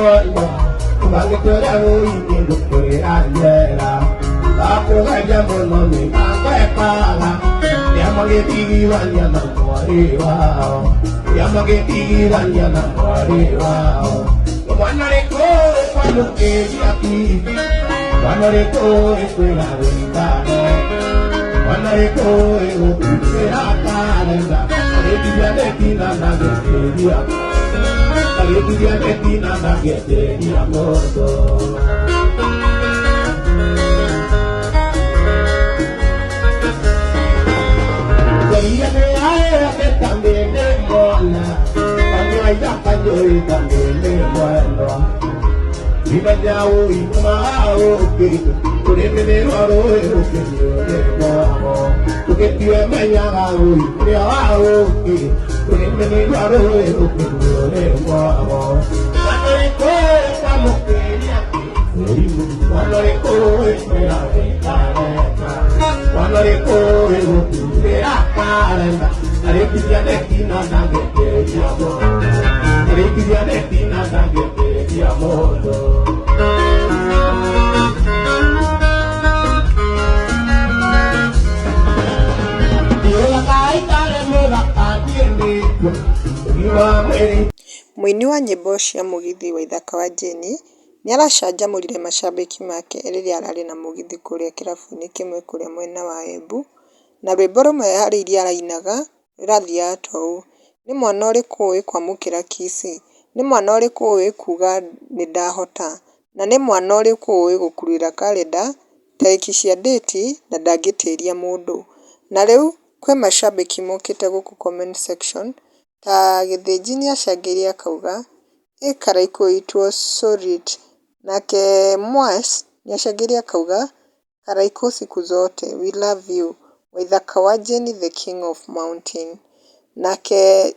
moyo Ubangitoria uingi lukurira njera Akugaja muno mikangwekala Yamagithigithania na mwari wao Yamagithigithania na mwari wao Mwana riko kwamukiria ki Mwana riko ikwira wikane Mwana riko ikwira karenda Alekithia netina na geteria Alekithia netina na geteria moto Ibanyao imao ke kuremene waro ke mo uketiwe manyao yao ke kuremene waro ke mo wanore ko kamukeria wanore ko espera wanore ko espera karenda arekia dekina nagete yamo arekia dekina nagete yamo Mũini wa nyĩmbo cia mũgithi Waithaka wa Jane nĩaracanjamũrire macambĩki make rĩrĩa ararĩ na mũgithi kũrĩa kĩrabu-inĩ kĩmwe kũrĩa mwena wa Embu, na rwĩmbo rũmwe harĩ iria arainaga rũrathiaga ta ũũ: nĩ mwana ũrĩkũ ũĩ kwamũkĩra kici, nĩ mwana ũrĩkũ ũĩ kuga nĩndahota, na nĩ mwana ũrĩkũ ũĩ gũkurura karenda tarĩki cia ndĩti na ndangĩtĩria mũndũ. Na rĩu kwĩ macambĩki mokĩte gũkũ comment section ta Gĩthĩnji nĩacangĩire akauga Karaikũ it was so rich, nake Mwas nĩacangĩire akauga Karaikũ siku zote we love you, Waithaka wa Jane the king of mountain. Nake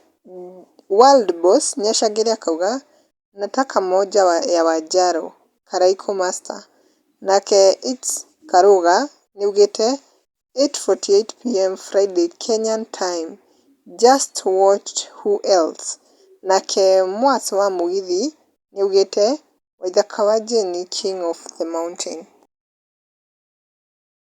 World Boss nĩacangĩire akauga nataka moja ya Wanjaro, Karaikũ master. Nake It's Karũga nĩaugĩte 8:48 pm Friday Kenyan time, just watch who else. Nake Mwas wa mũgithi nĩaugĩte Waithaka wa Jane king of the mountain.